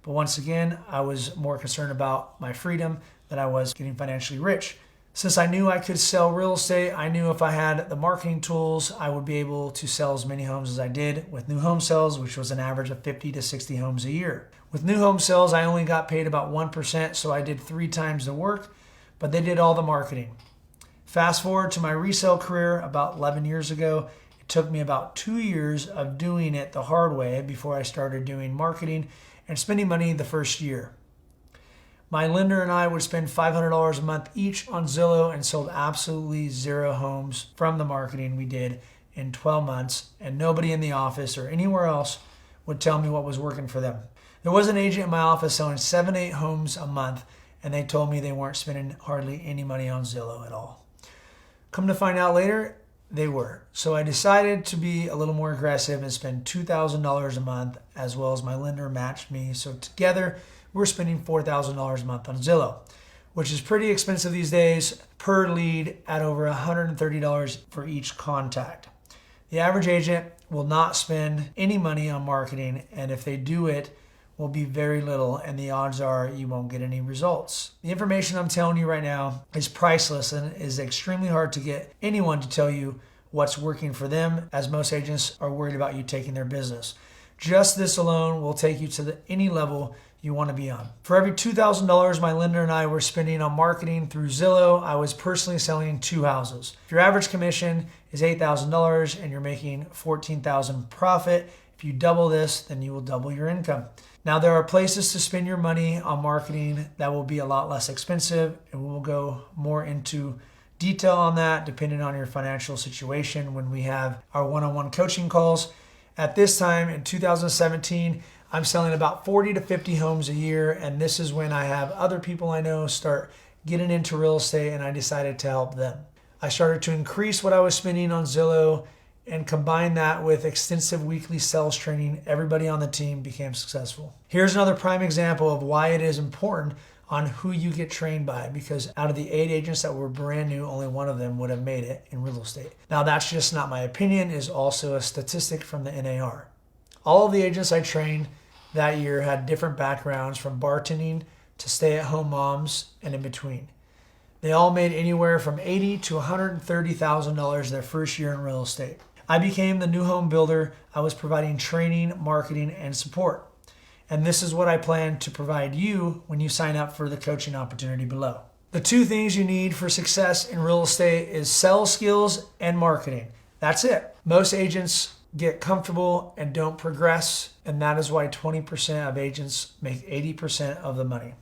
But once again, I was more concerned about my freedom than I was getting financially rich. Since I knew I could sell real estate, I knew if I had the marketing tools, I would be able to sell as many homes as I did with new home sales, which was an average of 50 to 60 homes a year. With new home sales, I only got paid about 1%, so I did 3 times the work, but they did all the marketing. Fast forward to my resale career about 11 years ago. It took me about 2 years of doing it the hard way before I started doing marketing and spending money the first year. My lender and I would spend $500 a month each on Zillow and sold absolutely 0 homes from the marketing we did in 12 months, and nobody in the office or anywhere else would tell me what was working for them. There was an agent in my office selling 7-8 homes a month, and they told me they weren't spending hardly any money on Zillow at all. Come to find out later, they were. So I decided to be a little more aggressive and spend $2,000 a month, as well as my lender matched me. So together, we're spending $4,000 a month on Zillow, which is pretty expensive these days per lead at over $130 for each contact. The average agent will not spend any money on marketing, and if they do it, will be very little, and the odds are you won't get any results. The information I'm telling you right now is priceless and is extremely hard to get anyone to tell you what's working for them, as most agents are worried about you taking their business. Just this alone will take you to any level you want to be on. For every $2,000 my lender and I were spending on marketing through Zillow, I was personally selling 2 houses. If your average commission is $8,000 and you're making $14,000 profit, if you double this, then you will double your income. Now, there are places to spend your money on marketing that will be a lot less expensive, and we will go more into detail on that depending on your financial situation when we have our one-on-one coaching calls. At this time in 2017, I'm selling about 40 to 50 homes a year, and this is when I have other people I know start getting into real estate, and I decided to help them. I started to increase what I was spending on Zillow and combine that with extensive weekly sales training. Everybody on the team became successful. Here's another prime example of why it is important on who you get trained by, because out of the 8 agents that were brand new, only 1 of them would have made it in real estate. Now, that's just not my opinion, it is also a statistic from the NAR. All of the agents I trained that year had different backgrounds, from bartending to stay-at-home moms and in between. They all made anywhere from $80,000 to $130,000 their first year in real estate. I became the new home builder. I was providing training, marketing, and support. And this is what I plan to provide you when you sign up for the coaching opportunity below. The 2 things you need for success in real estate is sales skills and marketing. That's it. Most agents get comfortable and don't progress, and that is why 20% of agents make 80% of the money.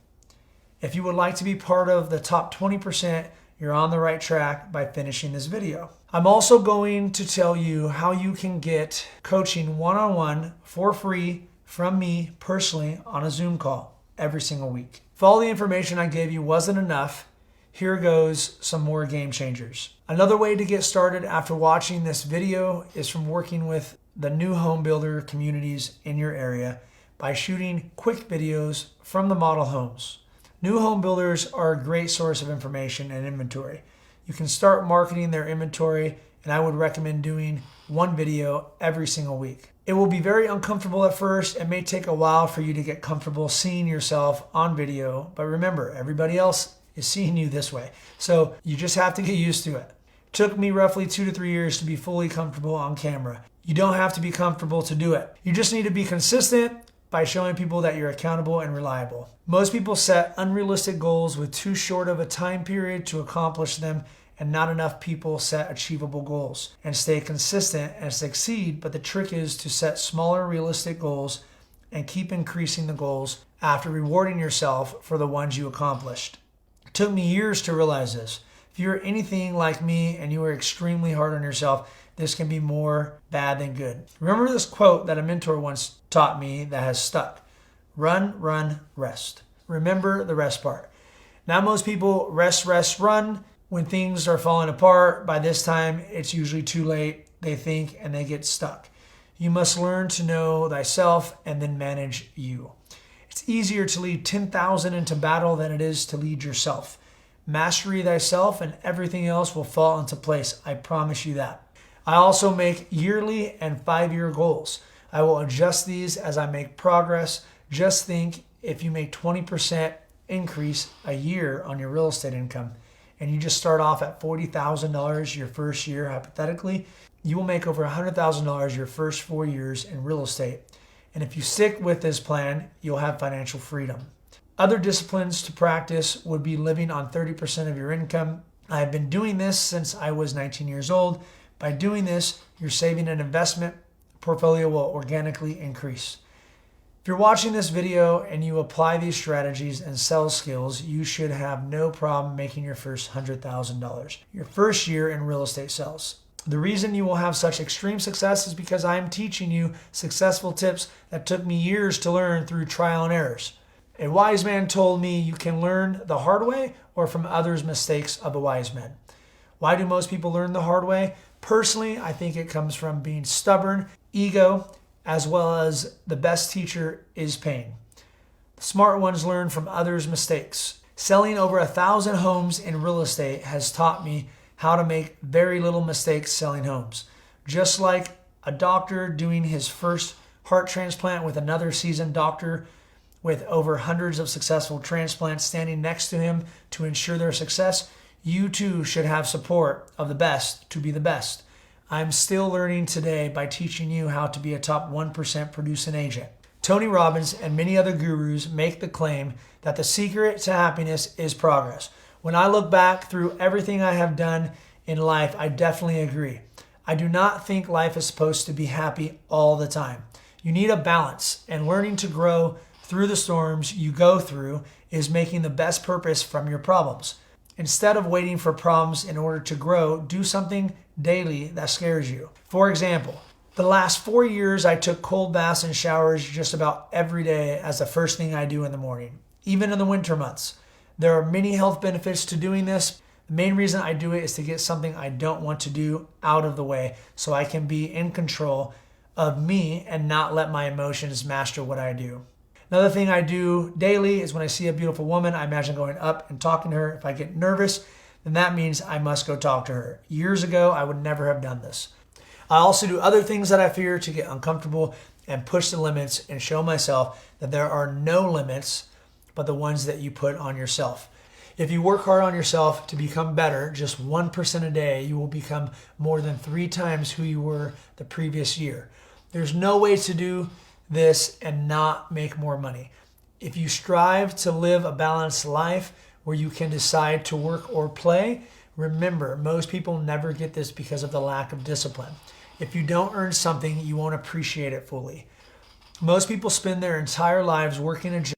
If you would like to be part of the top 20%, you're on the right track by finishing this video. I'm also going to tell you how you can get coaching one-on-one for free from me personally on a Zoom call every single week. If all the information I gave you wasn't enough, here goes some more game changers. Another way to get started after watching this video is from working with the new home builder communities in your area by shooting quick videos from the model homes. New home builders are a great source of information and inventory. You can start marketing their inventory, and I would recommend doing 1 video every single week. It will be very uncomfortable at first and may take a while for you to get comfortable seeing yourself on video, but remember, everybody else is seeing you this way. So you just have to get used to it. It took me roughly 2 to 3 years to be fully comfortable on camera. You don't have to be comfortable to do it. You just need to be consistent by showing people that you're accountable and reliable. Most people set unrealistic goals with too short of a time period to accomplish them, and not enough people set achievable goals and stay consistent and succeed. But the trick is to set smaller, realistic goals and keep increasing the goals after rewarding yourself for the ones you accomplished. It took me years to realize this. If you're anything like me and you are extremely hard on yourself, this can be more bad than good. Remember this quote that a mentor once taught me that has stuck. Run, run, rest. Remember the rest part. Now most people rest, rest, run. When things are falling apart, by this time it's usually too late. They think and they get stuck. You must learn to know thyself and then manage you. It's easier to lead 10,000 into battle than it is to lead yourself. Mastery thyself and everything else will fall into place. I promise you that. I also make yearly and 5-year goals. I will adjust these as I make progress. Just think, if you make 20% increase a year on your real estate income, and you just start off at $40,000 your first year, hypothetically, you will make over $100,000 your first 4 years in real estate. And if you stick with this plan, you'll have financial freedom. Other disciplines to practice would be living on 30% of your income. I've been doing this since I was 19 years old. By doing this, your saving and investment portfolio will organically increase. If you're watching this video and you apply these strategies and sales skills, you should have no problem making your first $100,000 your first year in real estate sales. The reason you will have such extreme success is because I am teaching you successful tips that took me years to learn through trial and errors. A wise man told me you can learn the hard way or from others' mistakes of a wise man. Why do most people learn the hard way? Personally, I think it comes from being stubborn, ego, as well as the best teacher is pain. The smart ones learn from others' mistakes. Selling over 1,000 homes in real estate has taught me how to make very little mistakes selling homes. Just like a doctor doing his first heart transplant with another seasoned doctor with over hundreds of successful transplants standing next to him to ensure their success, you too should have support of the best to be the best. I'm still learning today by teaching you how to be a top 1% producing agent. Tony Robbins and many other gurus make the claim that the secret to happiness is progress. When I look back through everything I have done in life, I definitely agree. I do not think life is supposed to be happy all the time. You need a balance, and learning to grow through the storms you go through is making the best purpose from your problems. Instead of waiting for problems in order to grow, do something daily that scares you. For example, the last 4 years, I took cold baths and showers just about every day as the first thing I do in the morning, even in the winter months. There are many health benefits to doing this. The main reason I do it is to get something I don't want to do out of the way so I can be in control of me and not let my emotions master what I do. Another thing I do daily is when I see a beautiful woman, I imagine going up and talking to her. If I get nervous, then that means I must go talk to her. Years ago, I would never have done this. I also do other things that I fear to get uncomfortable and push the limits and show myself that there are no limits but the ones that you put on yourself. If you work hard on yourself to become better, just 1% a day, you will become more than 3 times who you were the previous year. There's no way to do this and not make more money. If you strive to live a balanced life where you can decide to work or play, remember, most people never get this because of the lack of discipline. If you don't earn something, you won't appreciate it fully. Most people spend their entire lives working a job